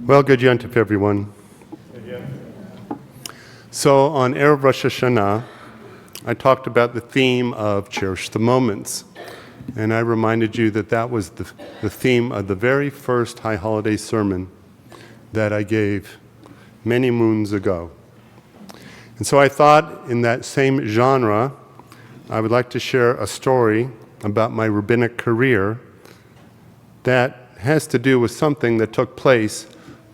Well, good Yontif, everyone. So on Erev Rosh Hashanah, I talked about the theme of Cherish the Moments. And I reminded you that that was the theme of the very first High Holiday sermon that I gave many moons ago. And so I thought in that same genre, I would like to share a story about my rabbinic career that has to do with something that took place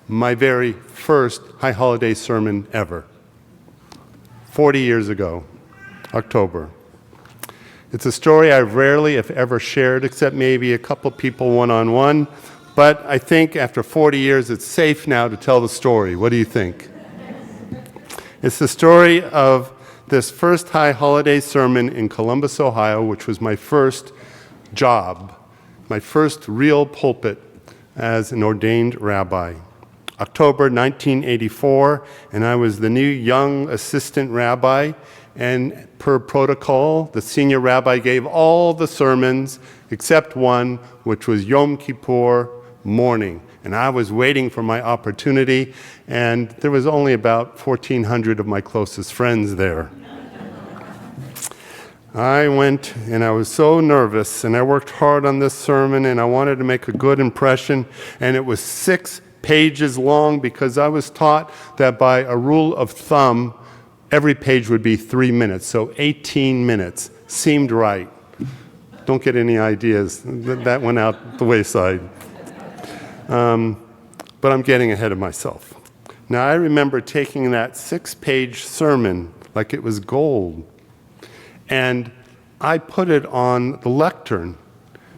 my very first High Holiday sermon ever, 40 years ago, October. It's a story I rarely, if ever, shared, except maybe a couple people one-on-one, but I think after 40 years it's safe now to tell the story. What do you think? It's the story of this first High Holiday sermon in Columbus, Ohio, which was my first job, my first real pulpit as an ordained rabbi. October 1984, and I was the new young assistant rabbi, and per protocol, the senior rabbi gave all the sermons except one, which was Yom Kippur morning. And I was waiting for my opportunity, and there was only about 1,400 of my closest friends there. I went, and I was so nervous, and I worked hard on this sermon, and I wanted to make a good impression, and it was 6 pages long because I was taught that by a rule of thumb, every page would be 3 minutes, so 18 minutes seemed right. Don't get any ideas. That went out the wayside. But I'm getting ahead of myself. Now, I remember taking that 6-page sermon like it was gold, and I put it on the lectern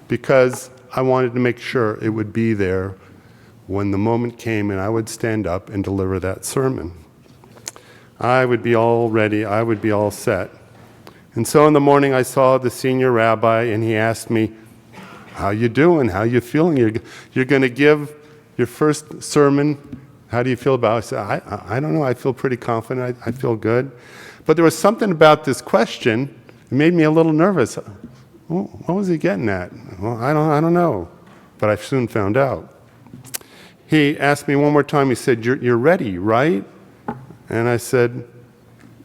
because I wanted to make sure it would be there when the moment came and I would stand up and deliver that sermon. I would be all ready, I would be all set. And so in the morning I saw the senior rabbi and he asked me, "How you doing? How you feeling? You're going to give your first sermon. How do you feel about it?" I said, I don't know, I feel pretty confident, I feel good. But there was something about this question that made me a little nervous. What was he getting at? Well, I don't know, but I soon found out. He asked me one more time, he said, you're ready, right? And I said,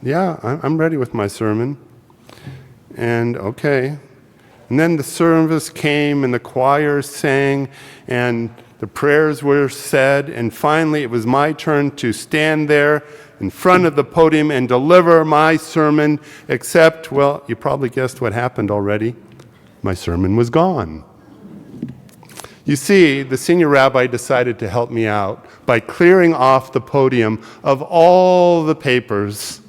yeah, I'm ready with my sermon. And okay. And then the service came and the choir sang and the prayers were said, and finally it was my turn to stand there in front of the podium and deliver my sermon, except, well, you probably guessed what happened already. My sermon was gone. You see, the senior rabbi decided to help me out by clearing off the podium of all the papers.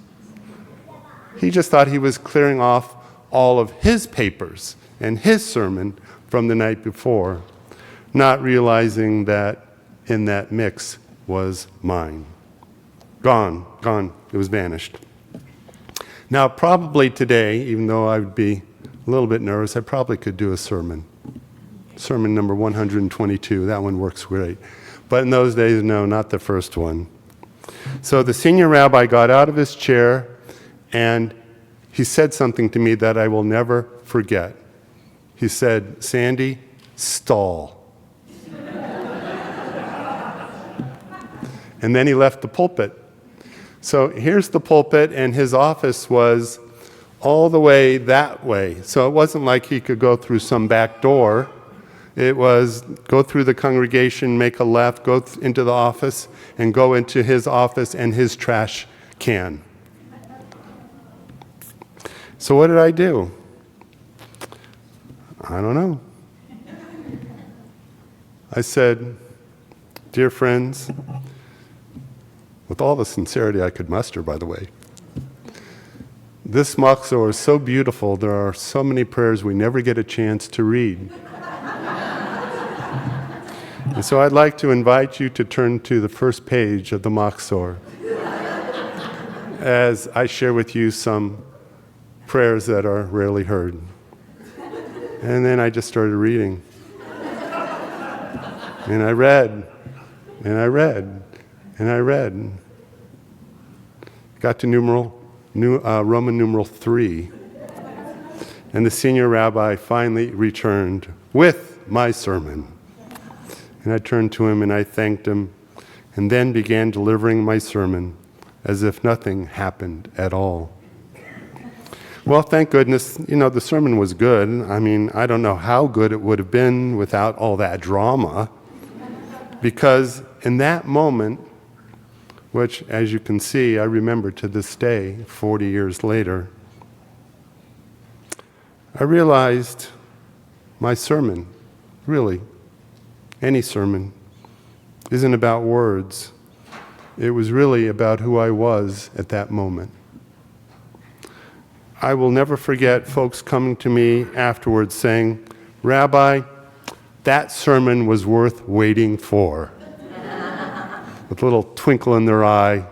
He just thought he was clearing off all of his papers and his sermon from the night before, not realizing that in that mix was mine. Gone, it was vanished. Now, probably today, even though I would be a little bit nervous, I probably could do a sermon. Sermon number 122, that one works great. But in those days, no, not the first one. So the senior rabbi got out of his chair and he said something to me that I will never forget. He said, "Sandy, stall." And then he left the pulpit. So here's the pulpit, and his office was all the way that way. So it wasn't like he could go through some back door. It was go through the congregation, make a left, go into the office, and go into his office and his trash can. So what did I do? I don't know. I said, "Dear friends," with all the sincerity I could muster, by the way, "this machzor is so beautiful, there are so many prayers we never get a chance to read. And so I'd like to invite you to turn to the first page of the machzor as I share with you some prayers that are rarely heard." And then I just started reading. And I read, and I read, and I read. Got to Roman numeral 3. And the senior rabbi finally returned with my sermon. And I turned to him and I thanked him and then began delivering my sermon as if nothing happened at all. Well, thank goodness, the sermon was good. I mean, I don't know how good it would have been without all that drama, because in that moment, which, as you can see, I remember to this day, 40 years later, I realized my sermon, really, any sermon, isn't about words. It was really about who I was at that moment. I will never forget folks coming to me afterwards saying, "Rabbi, that sermon was worth waiting for." With a little twinkle in their eye.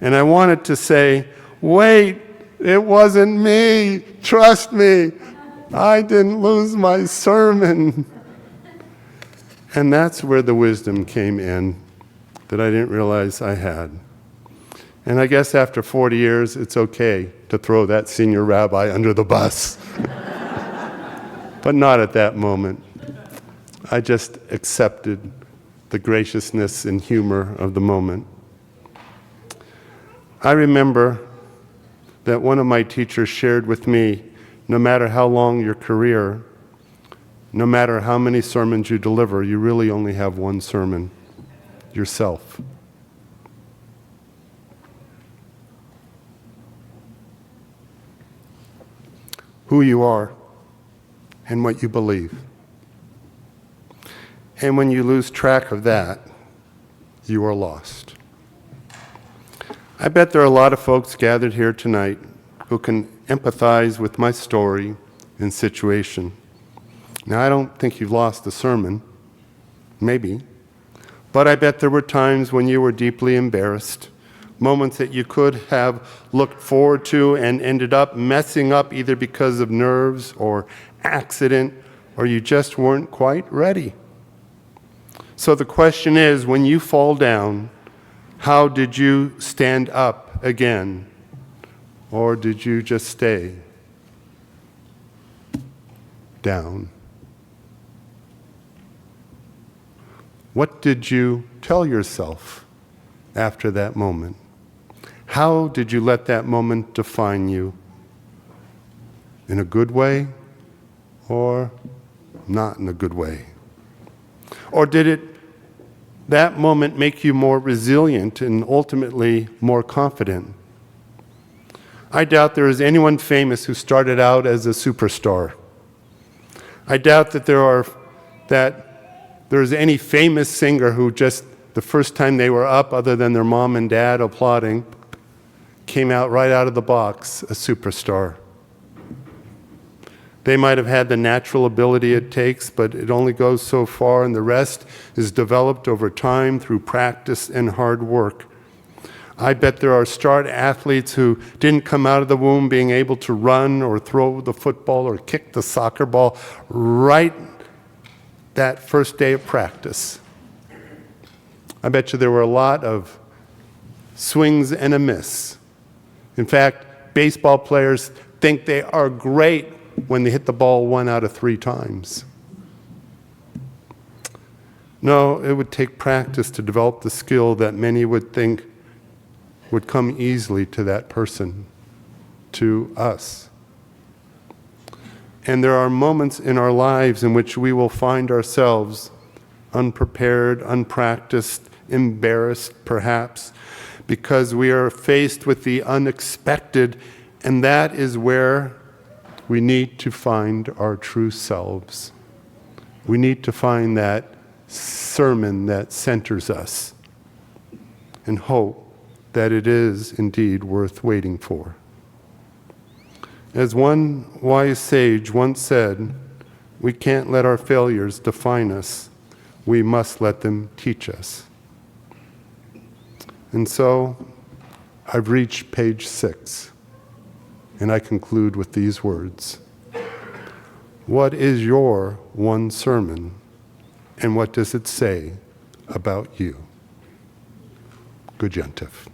And I wanted to say, wait, it wasn't me. Trust me. I didn't lose my sermon. And that's where the wisdom came in that I didn't realize I had. And I guess after 40 years, it's okay to throw that senior rabbi under the bus. But not at that moment. I just accepted the graciousness and humor of the moment. I remember that one of my teachers shared with me, no matter how long your career, no matter how many sermons you deliver, you really only have one sermon, yourself. Who you are and what you believe. And when you lose track of that, you are lost. I bet there are a lot of folks gathered here tonight who can empathize with my story and situation. Now, I don't think you've lost the sermon, maybe, but I bet there were times when you were deeply embarrassed, moments that you could have looked forward to and ended up messing up either because of nerves or accident, or you just weren't quite ready. So the question is, when you fall down, how did you stand up again? Or did you just stay down? What did you tell yourself after that moment? How did you let that moment define you? In a good way or not in a good way? Or did that moment make you more resilient and ultimately more confident? I doubt there is anyone famous who started out as a superstar. I doubt that there's any famous singer who just the first time they were up, other than their mom and dad applauding, came out right out of the box a superstar. They might have had the natural ability it takes, but it only goes so far, and the rest is developed over time through practice and hard work. I bet there are star athletes who didn't come out of the womb being able to run or throw the football or kick the soccer ball right that first day of practice. I bet you there were a lot of swings and a miss. In fact, baseball players think they are great when they hit the ball 1 out of 3 times. No, it would take practice to develop the skill that many would think would come easily to that person, to us. And there are moments in our lives in which we will find ourselves unprepared, unpracticed, embarrassed perhaps, because we are faced with the unexpected, and that is where we need to find our true selves. We need to find that sermon that centers us and hope that it is indeed worth waiting for. As one wise sage once said, we can't let our failures define us. We must let them teach us. And so I've reached page 6. And I conclude with these words. What is your one sermon, and what does it say about you? Good Yentif.